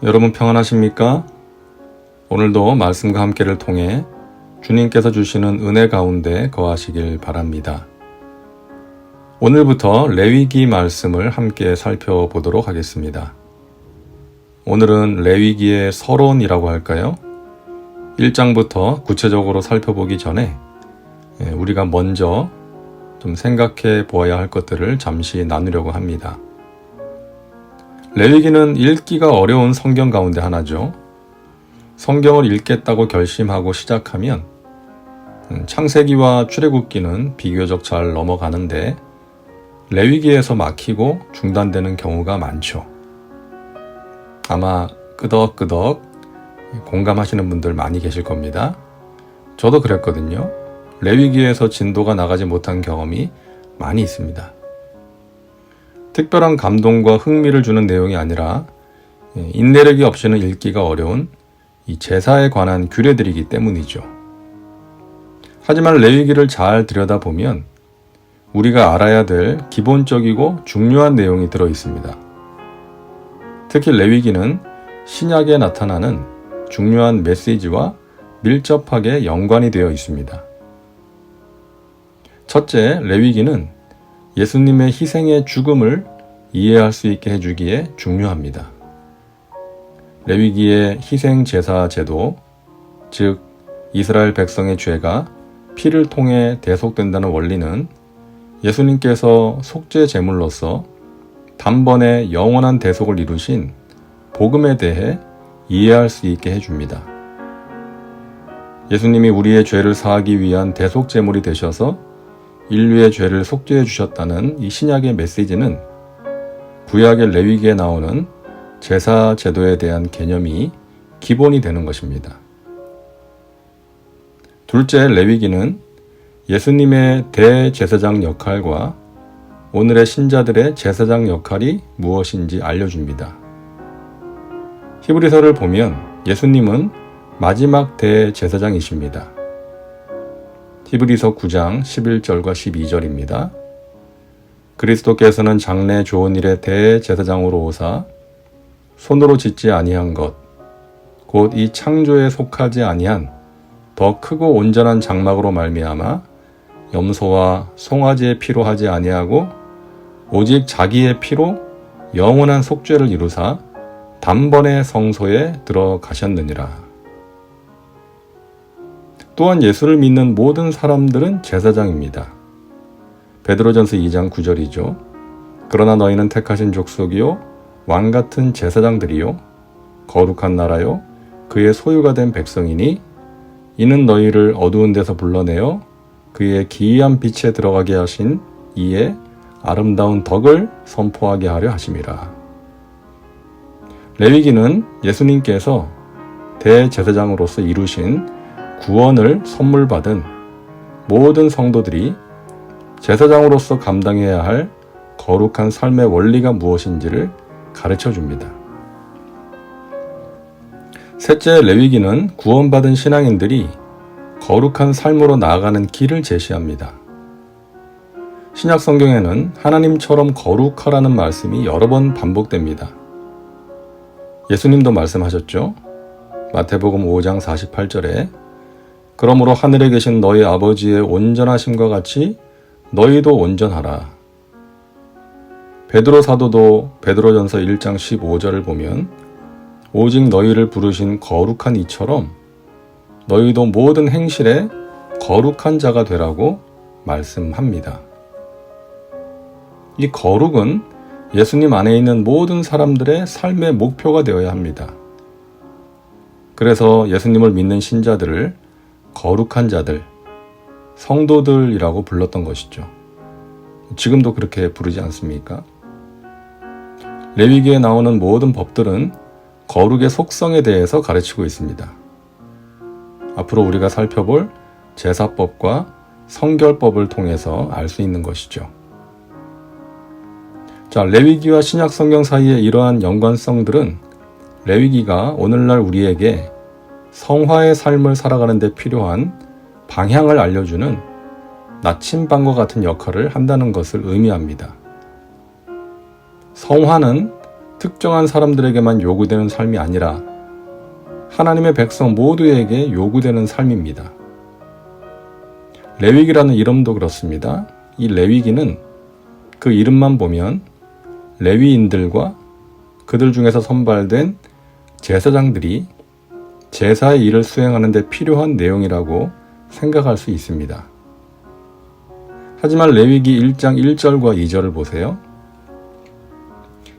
여러분 평안하십니까? 오늘도 말씀과 함께를 통해 주님께서 주시는 은혜 가운데 거하시길 바랍니다. 오늘부터 레위기 말씀을 함께 살펴보도록 하겠습니다. 오늘은 레위기의 서론이라고 할까요? 1장부터 구체적으로 살펴보기 전에 우리가 먼저 좀 생각해 보아야 할 것들을 잠시 나누려고 합니다. 레위기는 읽기가 어려운 성경 가운데 하나죠. 성경을 읽겠다고 결심하고 시작하면 창세기와 출애굽기는 비교적 잘 넘어가는데 레위기에서 막히고 중단되는 경우가 많죠. 아마 끄덕끄덕 공감하시는 분들 많이 계실 겁니다. 저도 그랬거든요. 레위기에서 진도가 나가지 못한 경험이 많이 있습니다. 특별한 감동과 흥미를 주는 내용이 아니라 인내력이 없이는 읽기가 어려운 이 제사에 관한 규례들이기 때문이죠. 하지만 레위기를 잘 들여다보면 우리가 알아야 될 기본적이고 중요한 내용이 들어 있습니다. 특히 레위기는 신약에 나타나는 중요한 메시지와 밀접하게 연관이 되어 있습니다. 첫째, 레위기는 예수님의 희생의 죽음을 이해할 수 있게 해주기에 중요합니다. 레위기의 희생제사 제도, 즉 이스라엘 백성의 죄가 피를 통해 대속된다는 원리는 예수님께서 속죄 제물로서 단번에 영원한 대속을 이루신 복음에 대해 이해할 수 있게 해줍니다. 예수님이 우리의 죄를 사하기 위한 대속 제물이 되셔서 인류의 죄를 속죄해 주셨다는 이 신약의 메시지는 구약의 레위기에 나오는 제사 제도에 대한 개념이 기본이 되는 것입니다. 둘째, 레위기는 예수님의 대제사장 역할과 오늘의 신자들의 제사장 역할이 무엇인지 알려줍니다. 히브리서를 보면 예수님은 마지막 대제사장이십니다. 히브리서 9장 11절과 12절입니다. 그리스도께서는 장래 좋은 일의 대제사장으로 오사 손으로 짓지 아니한 것, 곧 이 창조에 속하지 아니한 더 크고 온전한 장막으로 말미암아 염소와 송아지의 피로 하지 아니하고 오직 자기의 피로 영원한 속죄를 이루사 단번에 성소에 들어가셨느니라. 또한 예수를 믿는 모든 사람들은 제사장입니다. 베드로전서 2장 9절이죠. 그러나 너희는 택하신 족속이요 왕같은 제사장들이요 거룩한 나라요 그의 소유가 된 백성이니 이는 너희를 어두운 데서 불러내어 그의 기이한 빛에 들어가게 하신 이의 아름다운 덕을 선포하게 하려 하심이라. 레위기는 예수님께서 대제사장으로서 이루신 구원을 선물 받은 모든 성도들이 제사장으로서 감당해야 할 거룩한 삶의 원리가 무엇인지를 가르쳐 줍니다. 셋째, 레위기는 구원받은 신앙인들이 거룩한 삶으로 나아가는 길을 제시합니다. 신약 성경에는 하나님처럼 거룩하라는 말씀이 여러 번 반복됩니다. 예수님도 말씀하셨죠. 마태복음 5장 48절에 그러므로 하늘에 계신 너희 아버지의 온전하심과 같이 너희도 온전하라. 베드로 사도도 베드로전서 1장 15절을 보면 오직 너희를 부르신 거룩한 이처럼 너희도 모든 행실에 거룩한 자가 되라고 말씀합니다. 이 거룩은 예수님 안에 있는 모든 사람들의 삶의 목표가 되어야 합니다. 그래서 예수님을 믿는 신자들을 거룩한 자들, 성도들이라고 불렀던 것이죠. 지금도 그렇게 부르지 않습니까? 레위기에 나오는 모든 법들은 거룩의 속성에 대해서 가르치고 있습니다. 앞으로 우리가 살펴볼 제사법과 성결법을 통해서 알 수 있는 것이죠. 자, 레위기와 신약 성경 사이의 이러한 연관성들은 레위기가 오늘날 우리에게 성화의 삶을 살아가는 데 필요한 방향을 알려주는 나침반과 같은 역할을 한다는 것을 의미합니다. 성화는 특정한 사람들에게만 요구되는 삶이 아니라 하나님의 백성 모두에게 요구되는 삶입니다. 레위기라는 이름도 그렇습니다. 이 레위기는 그 이름만 보면 레위인들과 그들 중에서 선발된 제사장들이 제사의 일을 수행하는 데 필요한 내용이라고 생각할 수 있습니다. 하지만 레위기 1장 1절과 2절을 보세요.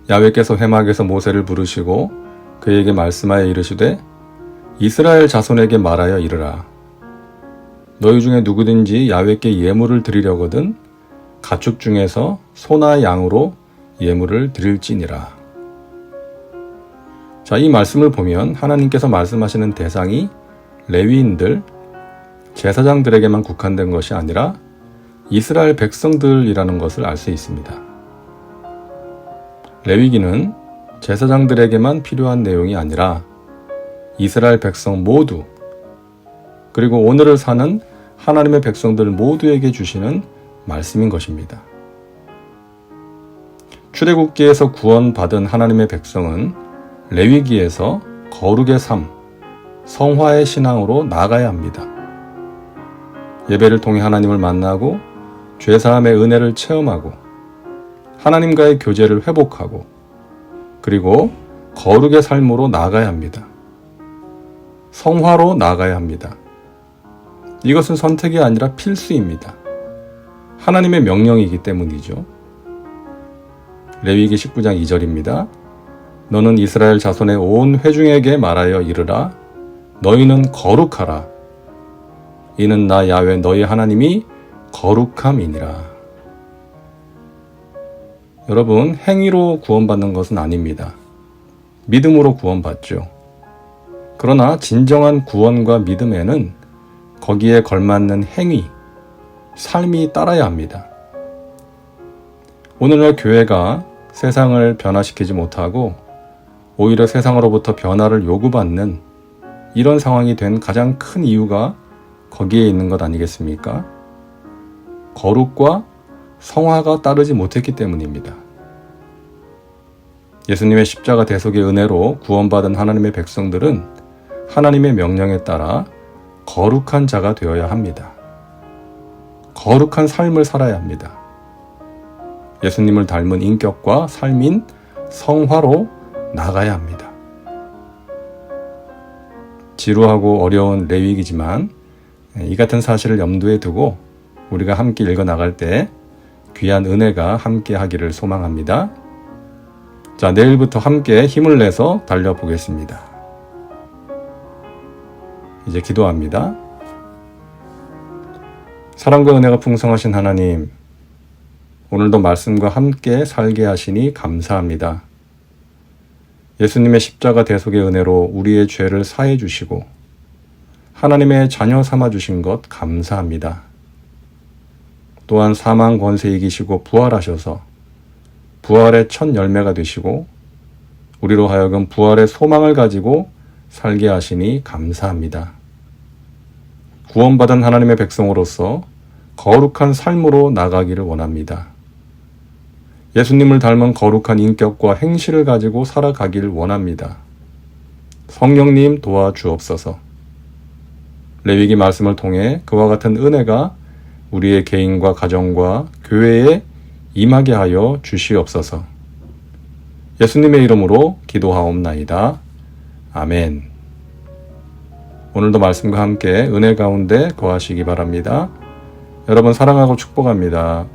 야훼께서 회막에서 모세를 부르시고 그에게 말씀하여 이르시되 이스라엘 자손에게 말하여 이르라. 너희 중에 누구든지 야훼께 예물을 드리려거든 가축 중에서 소나 양으로 예물을 드릴지니라. 자, 이 말씀을 보면 하나님께서 말씀하시는 대상이 레위인들, 제사장들에게만 국한된 것이 아니라 이스라엘 백성들이라는 것을 알 수 있습니다. 레위기는 제사장들에게만 필요한 내용이 아니라 이스라엘 백성 모두, 그리고 오늘을 사는 하나님의 백성들 모두에게 주시는 말씀인 것입니다. 출애굽기에서 구원받은 하나님의 백성은 레위기에서 거룩의 삶, 성화의 신앙으로 나아가야 합니다. 예배를 통해 하나님을 만나고 죄사함의 은혜를 체험하고 하나님과의 교제를 회복하고 그리고 거룩의 삶으로 나아가야 합니다. 성화로 나아가야 합니다. 이것은 선택이 아니라 필수입니다. 하나님의 명령이기 때문이죠. 레위기 19장 2절입니다. 너는 이스라엘 자손의 온 회중에게 말하여 이르라. 너희는 거룩하라. 이는 나 야훼 너희 하나님이 거룩함이니라. 여러분, 행위로 구원받는 것은 아닙니다. 믿음으로 구원받죠. 그러나 진정한 구원과 믿음에는 거기에 걸맞는 행위, 삶이 따라야 합니다. 오늘날 교회가 세상을 변화시키지 못하고 오히려 세상으로부터 변화를 요구받는 이런 상황이 된 가장 큰 이유가 거기에 있는 것 아니겠습니까? 거룩과 성화가 따르지 못했기 때문입니다. 예수님의 십자가 대속의 은혜로 구원받은 하나님의 백성들은 하나님의 명령에 따라 거룩한 자가 되어야 합니다. 거룩한 삶을 살아야 합니다. 예수님을 닮은 인격과 삶인 성화로 나가야 합니다. 지루하고 어려운 레위기지만 이 같은 사실을 염두에 두고 우리가 함께 읽어 나갈 때 귀한 은혜가 함께 하기를 소망합니다. 자, 내일부터 함께 힘을 내서 달려보겠습니다. 이제 기도합니다. 사랑과 은혜가 풍성하신 하나님, 오늘도 말씀과 함께 살게 하시니 감사합니다. 예수님의 십자가 대속의 은혜로 우리의 죄를 사해 주시고 하나님의 자녀 삼아 주신 것 감사합니다. 또한 사망 권세 이기시고 부활하셔서 부활의 첫 열매가 되시고 우리로 하여금 부활의 소망을 가지고 살게 하시니 감사합니다. 구원받은 하나님의 백성으로서 거룩한 삶으로 나가기를 원합니다. 예수님을 닮은 거룩한 인격과 행실을 가지고 살아가기를 원합니다. 성령님 도와주옵소서. 레위기 말씀을 통해 그와 같은 은혜가 우리의 개인과 가정과 교회에 임하게 하여 주시옵소서. 예수님의 이름으로 기도하옵나이다. 아멘. 오늘도 말씀과 함께 은혜 가운데 거하시기 바랍니다. 여러분 사랑하고 축복합니다.